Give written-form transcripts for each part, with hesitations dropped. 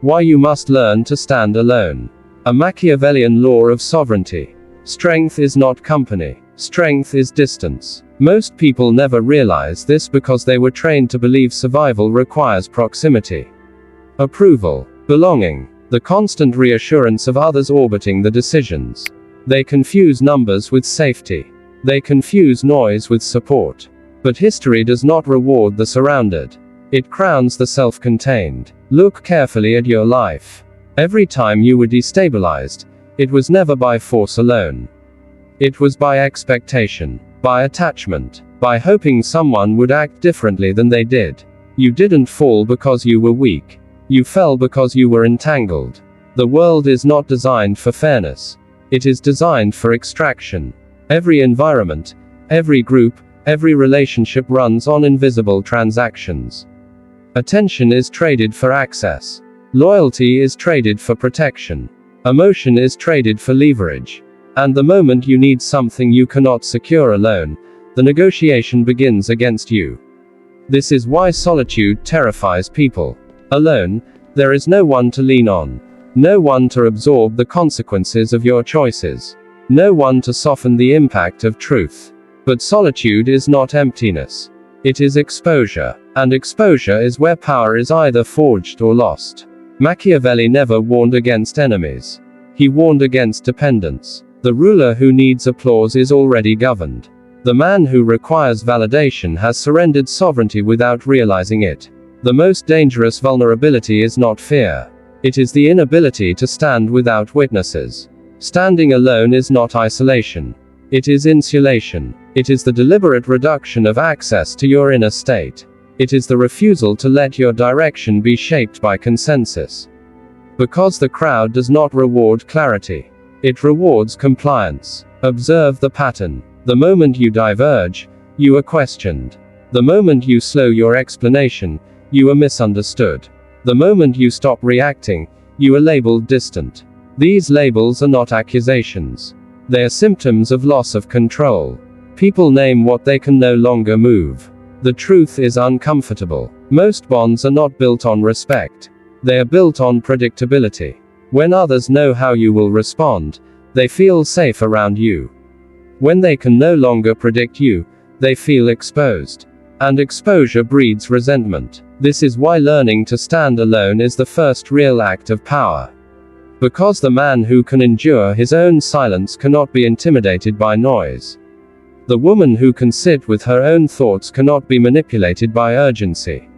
Why you must learn to stand alone. A Machiavellian law of sovereignty. Strength is not company. Strength is distance. Most people never realize this because they were trained to believe survival requires proximity, approval, belonging, the constant reassurance of others orbiting the decisions. They confuse numbers with safety. They confuse noise with support. But history does not reward the surrounded. It crowns the self-contained. Look carefully at your life. Every time you were destabilized, it was never by force alone. It was by expectation, by attachment, by hoping someone would act differently than they did. You didn't fall because you were weak. You fell because you were entangled. The world is not designed for fairness. It is designed for extraction. Every environment, every group, every relationship runs on invisible transactions. Attention is traded for access. Loyalty is traded for protection. Emotion is traded for leverage. And the moment you need something you cannot secure alone, the negotiation begins against you. This is why solitude terrifies people. Alone, there is no one to lean on. No one to absorb the consequences of your choices. No one to soften the impact of truth. But solitude is not emptiness. It is exposure. And exposure is where power is either forged or lost. Machiavelli never warned against enemies. He warned against dependence. The ruler who needs applause is already governed. The man who requires validation has surrendered sovereignty without realizing it. The most dangerous vulnerability is not fear. It is the inability to stand without witnesses. Standing alone is not isolation. It is insulation. It is the deliberate reduction of access to your inner state. It is the refusal to let your direction be shaped by consensus. Because the crowd does not reward clarity. It rewards compliance. Observe the pattern. The moment you diverge, you are questioned. The moment you slow your explanation, you are misunderstood. The moment you stop reacting, you are labeled distant. These labels are not accusations. They are symptoms of loss of control. People name what they can no longer move. The truth is uncomfortable. Most bonds are not built on respect. They are built on predictability. When others know how you will respond, they feel safe around you. When they can no longer predict you, they feel exposed. And exposure breeds resentment. This is why learning to stand alone is the first real act of power. Because the man who can endure his own silence cannot be intimidated by noise. The woman who can sit with her own thoughts cannot be manipulated by urgency.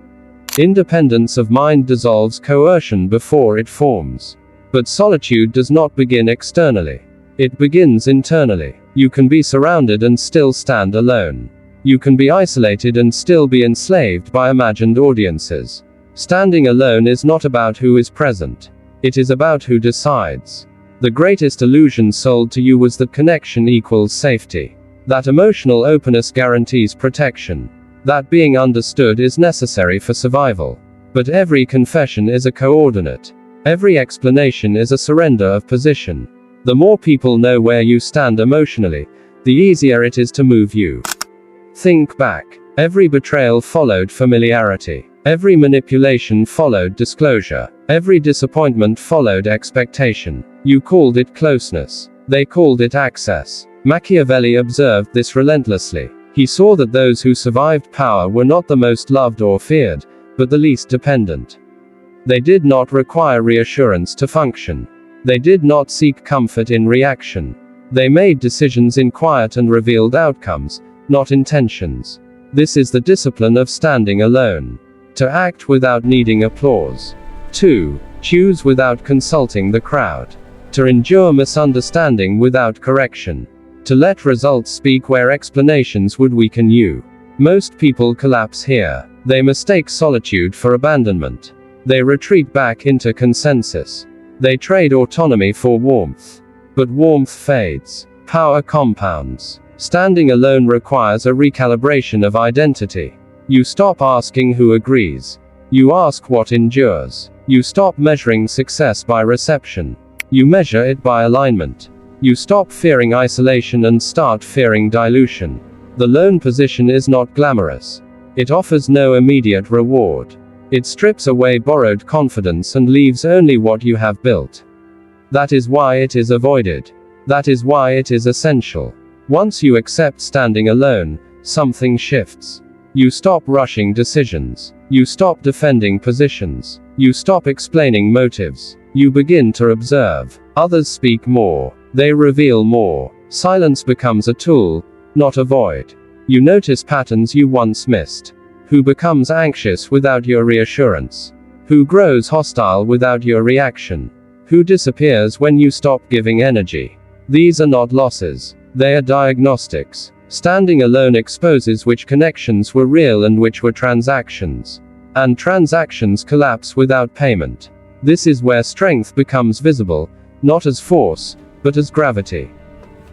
Independence of mind dissolves coercion before it forms. But solitude does not begin externally. It begins internally. You can be surrounded and still stand alone. You can be isolated and still be enslaved by imagined audiences. Standing alone is not about who is present. It is about who decides. The greatest illusion sold to you was that connection equals safety. That emotional openness guarantees protection. That being understood is necessary for survival. But every confession is a coordinate. Every explanation is a surrender of position. The more people know where you stand emotionally, the easier it is to move you. Think back. Every betrayal followed familiarity. Every manipulation followed disclosure. Every disappointment followed expectation. You called it closeness. They called it access. Machiavelli observed this relentlessly. He saw that those who survived power were not the most loved or feared, but the least dependent. They did not require reassurance to function. They did not seek comfort in reaction. They made decisions in quiet and revealed outcomes, not intentions. This is the discipline of standing alone. To act without needing applause. 2. Choose without consulting the crowd. To endure misunderstanding without correction. To let results speak where explanations would weaken you. Most people collapse here. They mistake solitude for abandonment. They retreat back into consensus. They trade autonomy for warmth. But warmth fades. Power compounds. Standing alone requires a recalibration of identity. You stop asking who agrees. You ask what endures. You stop measuring success by reception. You measure it by alignment. You stop fearing isolation and start fearing dilution. The lone position is not glamorous. It offers no immediate reward. It strips away borrowed confidence and leaves only what you have built. That is why it is avoided. That is why it is essential. Once you accept standing alone, something shifts. You stop rushing decisions. You stop defending positions. You stop explaining motives. You begin to observe. Others speak more. They reveal more. Silence becomes a tool, not a void. You notice patterns you once missed. Who becomes anxious without your reassurance? Who grows hostile without your reaction? Who disappears when you stop giving energy? These are not losses. They are diagnostics. Standing alone exposes which connections were real and which were transactions. And transactions collapse without payment. This is where strength becomes visible, not as force, but as gravity.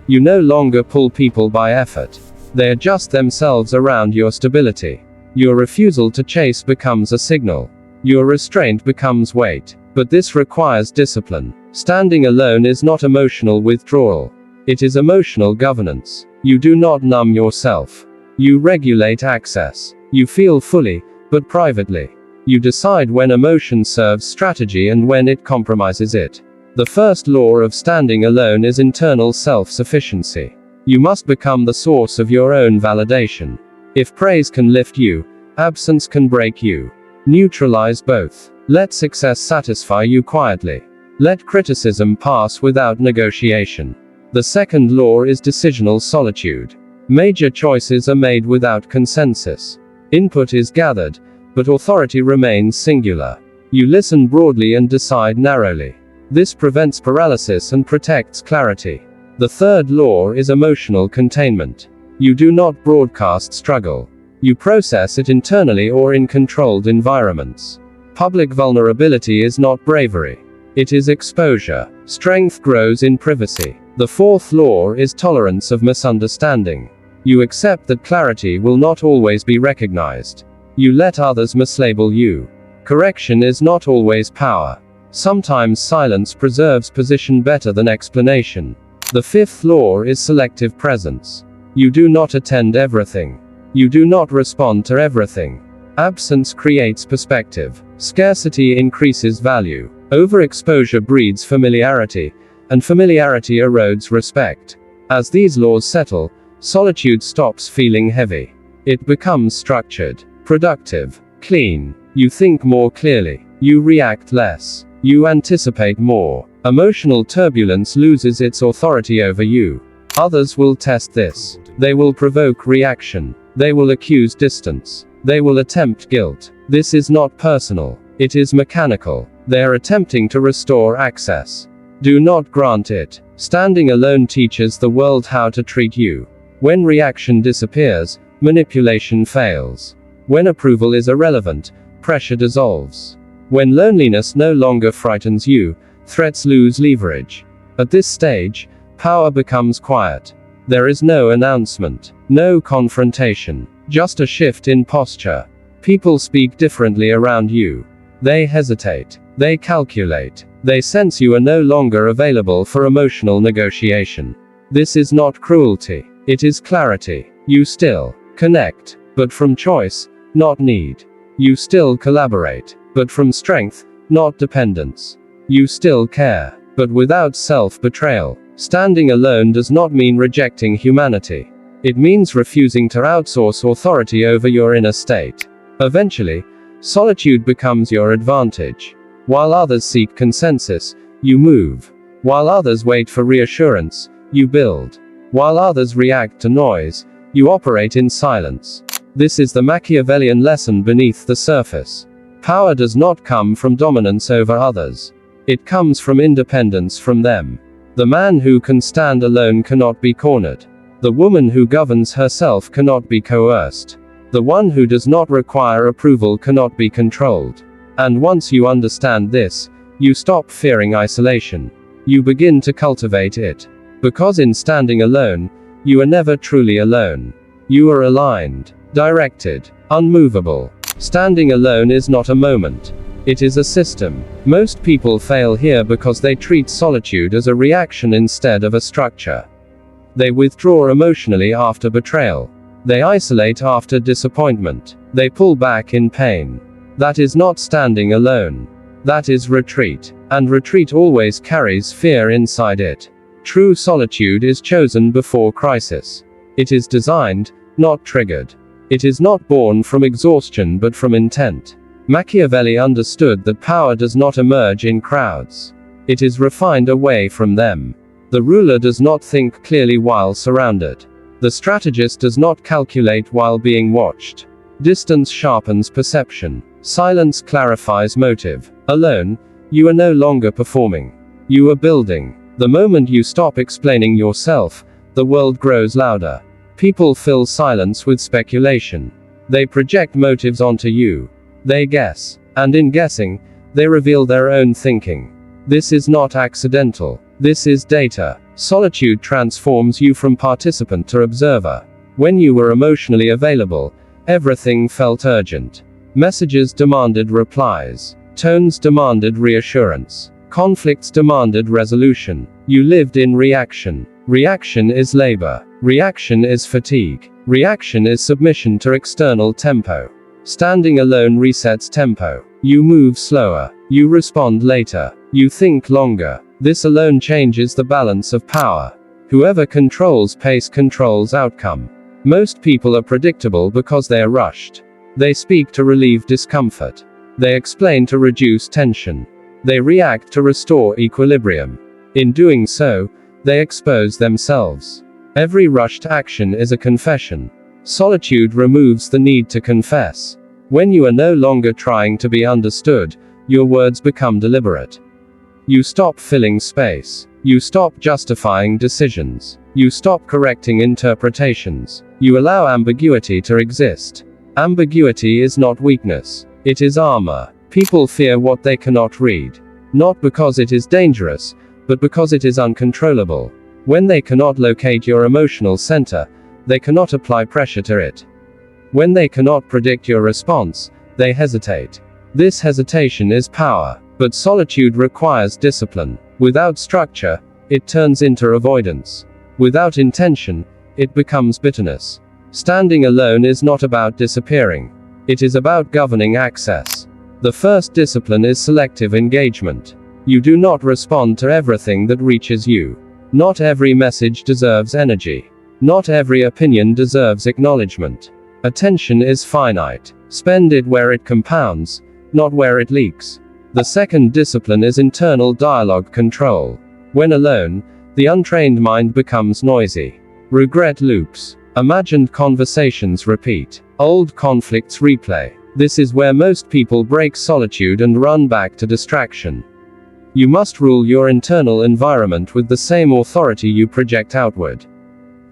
You no longer pull people by effort. They adjust themselves around your stability. Your refusal to chase becomes a signal. Your restraint becomes weight. But this requires discipline. Standing alone is not emotional withdrawal. It is emotional governance. You do not numb yourself. You regulate access. You feel fully, but privately. You decide when emotion serves strategy and when it compromises it. The first law of standing alone is internal self-sufficiency. You must become the source of your own validation. If praise can lift you, absence can break you. Neutralize both. Let success satisfy you quietly. Let criticism pass without negotiation. The second law is decisional solitude. Major choices are made without consensus. Input is gathered, but authority remains singular. You listen broadly and decide narrowly. This prevents paralysis and protects clarity. The third law is emotional containment. You do not broadcast struggle. You process it internally or in controlled environments. Public vulnerability is not bravery. It is exposure. Strength grows in privacy. The fourth law is tolerance of misunderstanding. You accept that clarity will not always be recognized. You let others mislabel you. Correction is not always power. Sometimes silence preserves position better than explanation. The fifth law is selective presence. You do not attend everything. You do not respond to everything. Absence creates perspective. Scarcity increases value. Overexposure breeds familiarity, and familiarity erodes respect. As these laws settle, solitude stops feeling heavy. It becomes structured, productive, clean. You think more clearly. You react less. You anticipate more. Emotional turbulence loses its authority over you. Others will test this. They will provoke reaction. They will accuse distance. They will attempt guilt. This is not personal. It is mechanical. They are attempting to restore access. Do not grant it. Standing alone teaches the world how to treat you. When reaction disappears, manipulation fails. When approval is irrelevant, pressure dissolves. When loneliness no longer frightens you, threats lose leverage. At this stage, power becomes quiet. There is no announcement, no confrontation, just a shift in posture. People speak differently around you. They hesitate. They calculate. They sense you are no longer available for emotional negotiation. This is not cruelty. It is clarity. You still connect, but from choice, not need. You still collaborate, but from strength, not dependence. You still care, but without self-betrayal. Standing alone does not mean rejecting humanity. It means refusing to outsource authority over your inner state. Eventually, solitude becomes your advantage. While others seek consensus, you move. While others wait for reassurance, you build. While others react to noise, you operate in silence. This is the Machiavellian lesson beneath the surface. Power does not come from dominance over others. It comes from independence from them. The man who can stand alone cannot be cornered. The woman who governs herself cannot be coerced. The one who does not require approval cannot be controlled. And once you understand this, you stop fearing isolation. You begin to cultivate it. Because in standing alone, you are never truly alone. You are aligned, directed, unmovable. Standing alone is not a moment. It is a system. Most people fail here because they treat solitude as a reaction instead of a structure. They withdraw emotionally after betrayal. They isolate after disappointment. They pull back in pain. That is not standing alone. That is retreat. And retreat always carries fear inside it. True solitude is chosen before crisis. It is designed, not triggered. It is not born from exhaustion but from intent. Machiavelli understood that power does not emerge in crowds. It is refined away from them. The ruler does not think clearly while surrounded. The strategist does not calculate while being watched. Distance sharpens perception. Silence clarifies motive. Alone, you are no longer performing. You are building. The moment you stop explaining yourself, the world grows louder. People fill silence with speculation. They project motives onto you. They guess. And in guessing, they reveal their own thinking. This is not accidental. This is data. Solitude transforms you from participant to observer. When you were emotionally available, everything felt urgent. Messages demanded replies. Tones demanded reassurance. Conflicts demanded resolution. You lived in reaction. Reaction is labor. Reaction is fatigue. Reaction is submission to external tempo. Standing alone resets tempo. You move slower. You respond later. You think longer. This alone changes the balance of power. Whoever controls pace controls outcome. Most people are predictable because they are rushed. They speak to relieve discomfort. They explain to reduce tension. They react to restore equilibrium. In doing so, they expose themselves. Every rushed action is a confession. Solitude removes the need to confess. When you are no longer trying to be understood, your words become deliberate. You stop filling space. You stop justifying decisions. You stop correcting interpretations. You allow ambiguity to exist. Ambiguity is not weakness. It is armor. People fear what they cannot read. Not because it is dangerous, but because it is uncontrollable. When they cannot locate your emotional center, they cannot apply pressure to it. When they cannot predict your response, they hesitate. This hesitation is power, but solitude requires discipline. Without structure, it turns into avoidance. Without intention, it becomes bitterness. Standing alone is not about disappearing. It is about governing access. The first discipline is selective engagement. You do not respond to everything that reaches you. Not every message deserves energy. Not every opinion deserves acknowledgement. Attention is finite. Spend it where it compounds, not where it leaks. The second discipline is internal dialogue control. When alone, the untrained mind becomes noisy. Regret loops. Imagined conversations repeat. Old conflicts replay. This is where most people break solitude and run back to distraction. You must rule your internal environment with the same authority you project outward.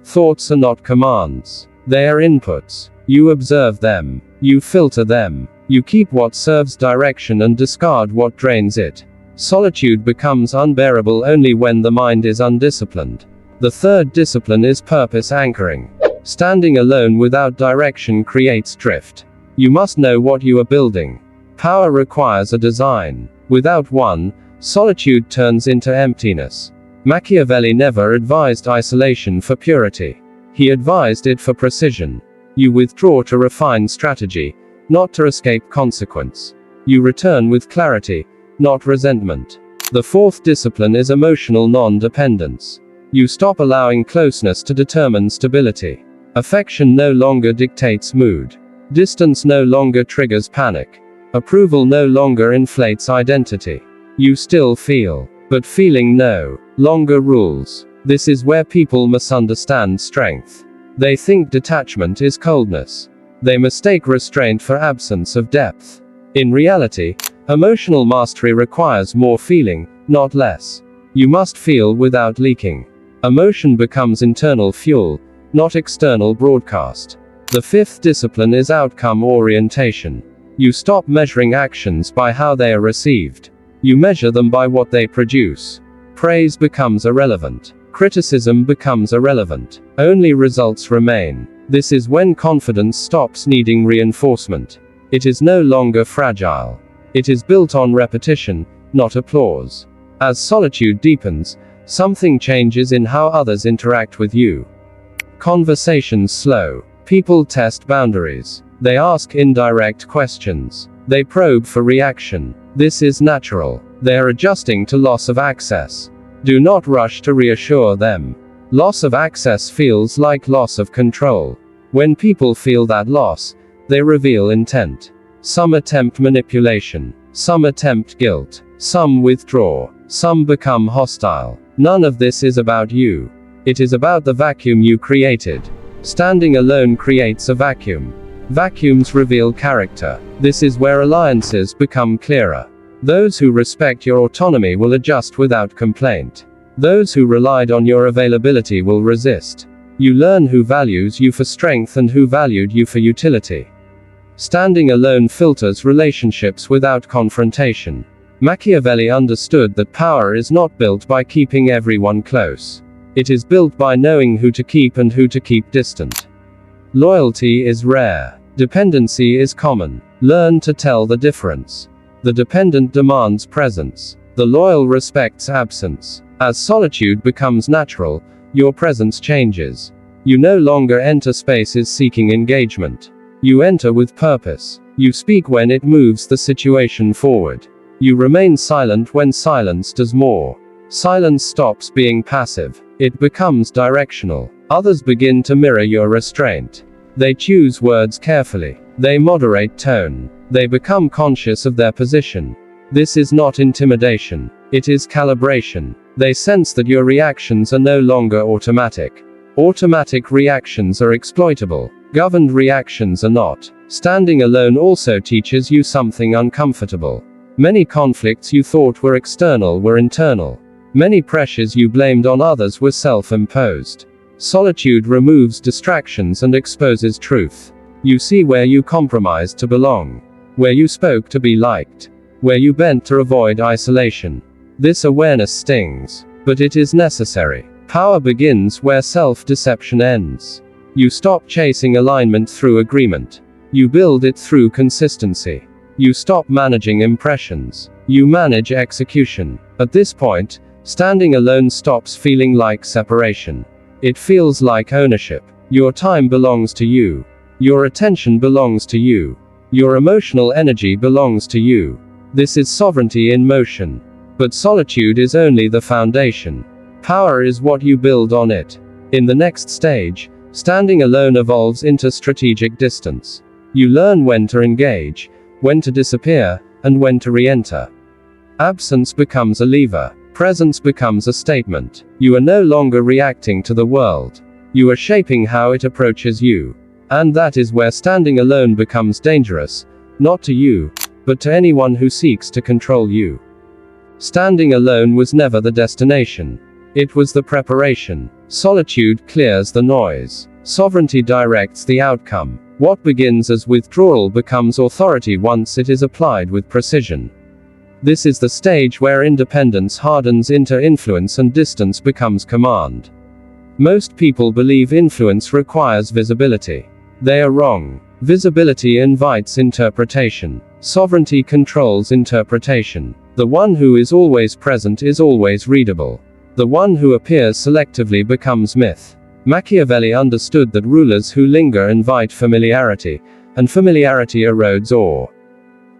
Thoughts are not commands. They are inputs. You observe them. You filter them. You keep what serves direction and discard what drains it. Solitude becomes unbearable only when the mind is undisciplined. The third discipline is purpose anchoring. Standing alone without direction creates drift. You must know what you are building. Power requires a design. Without one, solitude turns into emptiness. Machiavelli never advised isolation for purity. He advised it for precision. You withdraw to refine strategy, not to escape consequence. You return with clarity, not resentment. The fourth discipline is emotional non-dependence. You stop allowing closeness to determine stability. Affection no longer dictates mood. Distance no longer triggers panic. Approval no longer inflates identity. You still feel, but feeling no longer rules. This is where people misunderstand strength. They think detachment is coldness. They mistake restraint for absence of depth. In reality, emotional mastery requires more feeling, not less. You must feel without leaking. Emotion becomes internal fuel, not external broadcast. The fifth discipline is outcome orientation. You stop measuring actions by how they are received. You measure them by what they produce. Praise becomes irrelevant. Criticism becomes irrelevant. Only results remain. This is when confidence stops needing reinforcement. It is no longer fragile. It is built on repetition, not applause. As solitude deepens, something changes in how others interact with you. Conversations slow. People test boundaries. They ask indirect questions. They probe for reaction. This is natural. They are adjusting to loss of access. Do not rush to reassure them. Loss of access feels like loss of control. When people feel that loss, they reveal intent. Some attempt manipulation. Some attempt guilt. Some withdraw. Some become hostile. None of this is about you. It is about the vacuum you created. Standing alone creates a vacuum. Vacuums reveal character. This is where alliances become clearer. Those who respect your autonomy will adjust without complaint. Those who relied on your availability will resist. You learn who values you for strength and who valued you for utility. Standing alone filters relationships without confrontation. Machiavelli understood that power is not built by keeping everyone close. It is built by knowing who to keep and who to keep distant. Loyalty is rare. Dependency is common. Learn to tell the difference. The dependent demands presence. The loyal respects absence. As solitude becomes natural, your presence changes. You no longer enter spaces seeking engagement. You enter with purpose. You speak when it moves the situation forward. You remain silent when silence does more. Silence stops being passive. It becomes directional. Others begin to mirror your restraint. They choose words carefully. They moderate tone. They become conscious of their position. This is not intimidation. It is calibration. They sense that your reactions are no longer automatic. Automatic reactions are exploitable. Governed reactions are not. Standing alone also teaches you something uncomfortable. Many conflicts you thought were external were internal. Many pressures you blamed on others were self-imposed. Solitude removes distractions and exposes truth. You see where you compromised to belong. Where you spoke to be liked. Where you bent to avoid isolation. This awareness stings. But it is necessary. Power begins where self-deception ends. You stop chasing alignment through agreement. You build it through consistency. You stop managing impressions. You manage execution. At this point, standing alone stops feeling like separation. It feels like ownership. Your time belongs to you. Your attention belongs to you. Your emotional energy belongs to you. This is sovereignty in motion. But solitude is only the foundation. Power is what you build on it. In the next stage, standing alone evolves into strategic distance. You learn when to engage, when to disappear, and when to re-enter. Absence becomes a lever. Presence becomes a statement. You are no longer reacting to the world. You are shaping how it approaches you. And that is where standing alone becomes dangerous, not to you, but to anyone who seeks to control you. Standing alone was never the destination. It was the preparation. Solitude clears the noise. Sovereignty directs the outcome. What begins as withdrawal becomes authority once it is applied with precision. This is the stage where independence hardens into influence and distance becomes command. Most people believe influence requires visibility. They are wrong. Visibility invites interpretation. Sovereignty controls interpretation. The one who is always present is always readable. The one who appears selectively becomes myth. Machiavelli understood that rulers who linger invite familiarity, and familiarity erodes awe.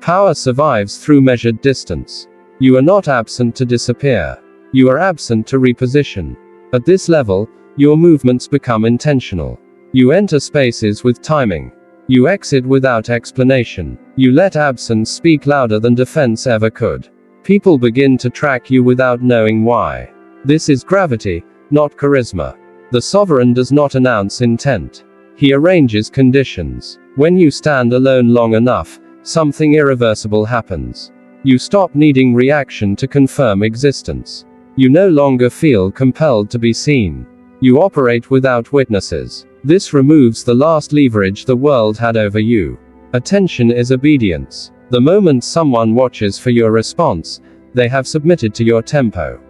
Power survives through measured distance. You are not absent to disappear. You are absent to reposition. At this level, your movements become intentional. You enter spaces with timing. You exit without explanation. You let absence speak louder than defense ever could. People begin to track you without knowing why. This is gravity, not charisma. The sovereign does not announce intent. He arranges conditions. When you stand alone long enough, something irreversible happens. You stop needing reaction to confirm existence. You no longer feel compelled to be seen. You operate without witnesses. This removes the last leverage the world had over you. Attention is obedience. The moment someone watches for your response, they have submitted to your tempo.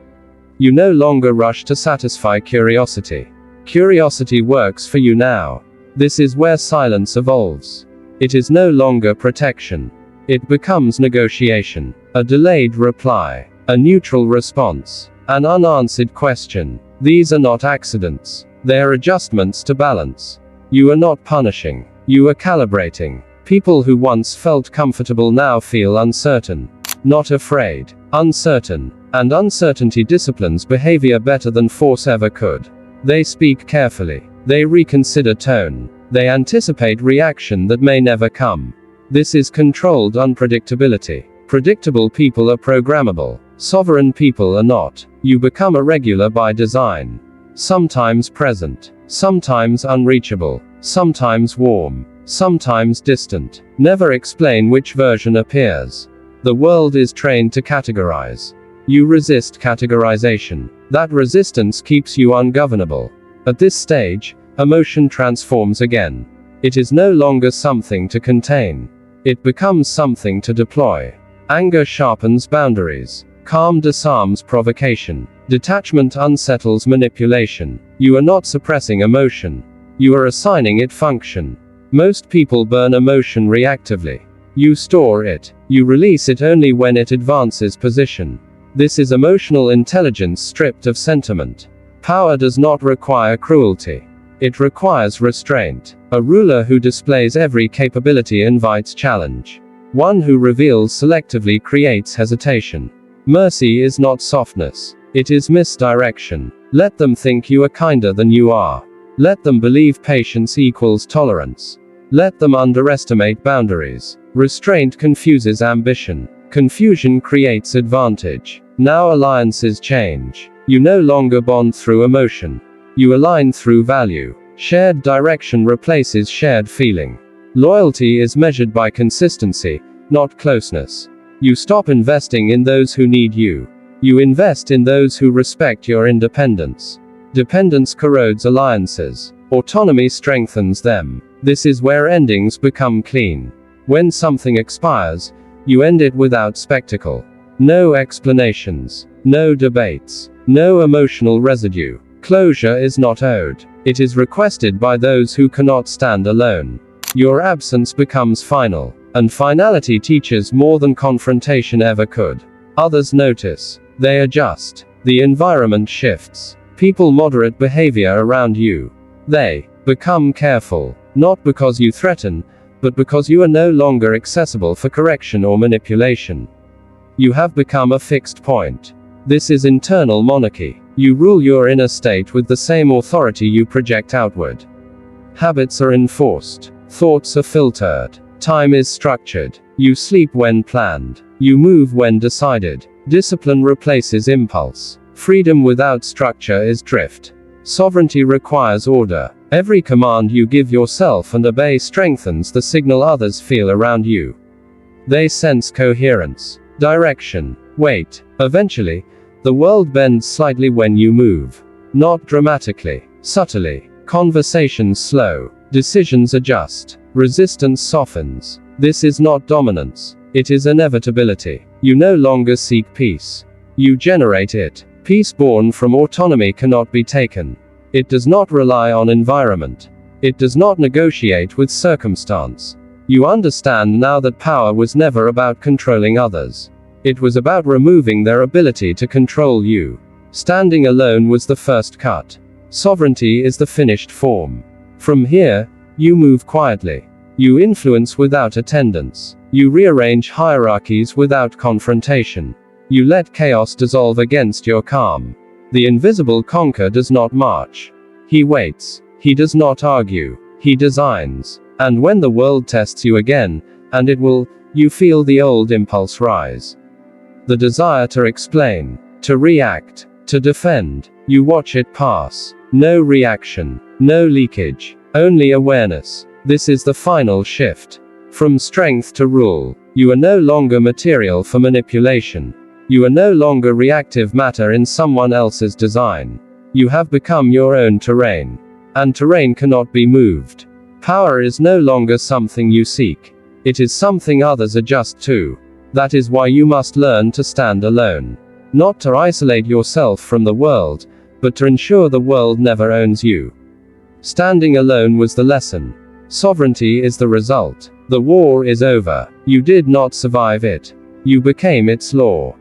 You no longer rush to satisfy curiosity. Curiosity works for you now. This is where silence evolves. It is no longer protection. It becomes negotiation. A delayed reply. A neutral response. An unanswered question. These are not accidents. They are adjustments to balance. You are not punishing. You are calibrating. People who once felt comfortable now feel uncertain. Not afraid. Uncertain. And uncertainty disciplines behavior better than force ever could. They speak carefully. They reconsider tone. They anticipate reaction that may never come. This is controlled unpredictability. Predictable people are programmable. Sovereign people are not. You become irregular by design. Sometimes present. Sometimes unreachable. Sometimes warm. Sometimes distant. Never explain which version appears. The world is trained to categorize. You resist categorization. That resistance keeps you ungovernable. At this stage, emotion transforms again. It is no longer something to contain. It becomes something to deploy. Anger sharpens boundaries. Calm disarms provocation. Detachment unsettles manipulation. You are not suppressing emotion. You are assigning it function. Most people burn emotion reactively. You store it. You release it only when it advances position. This is emotional intelligence stripped of sentiment. Power does not require cruelty. It requires restraint. A ruler who displays every capability invites challenge. One who reveals selectively creates hesitation. Mercy is not softness. It is misdirection. Let them think you are kinder than you are. Let them believe patience equals tolerance. Let them underestimate boundaries. Restraint confuses ambition. Confusion creates advantage. Now alliances change. You no longer bond through emotion. You align through value. Shared direction replaces shared feeling. Loyalty is measured by consistency, not closeness. You stop investing in those who need you. You invest in those who respect your independence. Dependence corrodes alliances. Autonomy strengthens them. This is where endings become clean. When something expires, you end it without spectacle. No explanations. No debates. No emotional residue. Closure is not owed. It is requested by those who cannot stand alone. Your absence becomes final. And finality teaches more than confrontation ever could. Others notice. They adjust. The environment shifts. People moderate behavior around you. They become careful. Not because you threaten, but because you are no longer accessible for correction or manipulation. You have become a fixed point. This is internal monarchy. You rule your inner state with the same authority you project outward. Habits are enforced. Thoughts are filtered. Time is structured. You sleep when planned. You move when decided. Discipline replaces impulse. Freedom without structure is drift. Sovereignty requires order. Every command you give yourself and obey strengthens the signal others feel around you. They sense coherence, direction, weight. Eventually, the world bends slightly when you move. Not dramatically, subtly. Conversations slow. Decisions adjust. Resistance softens. This is not dominance. It is inevitability. You no longer seek peace. You generate it. Peace born from autonomy cannot be taken. It does not rely on environment. It does not negotiate with circumstance. You understand now that power was never about controlling others. It was about removing their ability to control you. Standing alone was the first cut. Sovereignty is the finished form. From here, you move quietly. You influence without attendance. You rearrange hierarchies without confrontation. You let chaos dissolve against your calm. The invisible conqueror does not march. He waits. He does not argue. He designs. And when the world tests you again, and it will, you feel the old impulse rise. The desire to explain, to react, to defend. You watch it pass. No reaction. No leakage. Only awareness. This is the final shift. From strength to rule. You are no longer material for manipulation. You are no longer reactive matter in someone else's design. You have become your own terrain. And terrain cannot be moved. Power is no longer something you seek. It is something others adjust to. That is why you must learn to stand alone. Not to isolate yourself from the world, but to ensure the world never owns you. Standing alone was the lesson. Sovereignty is the result. The war is over. You did not survive it. You became its law.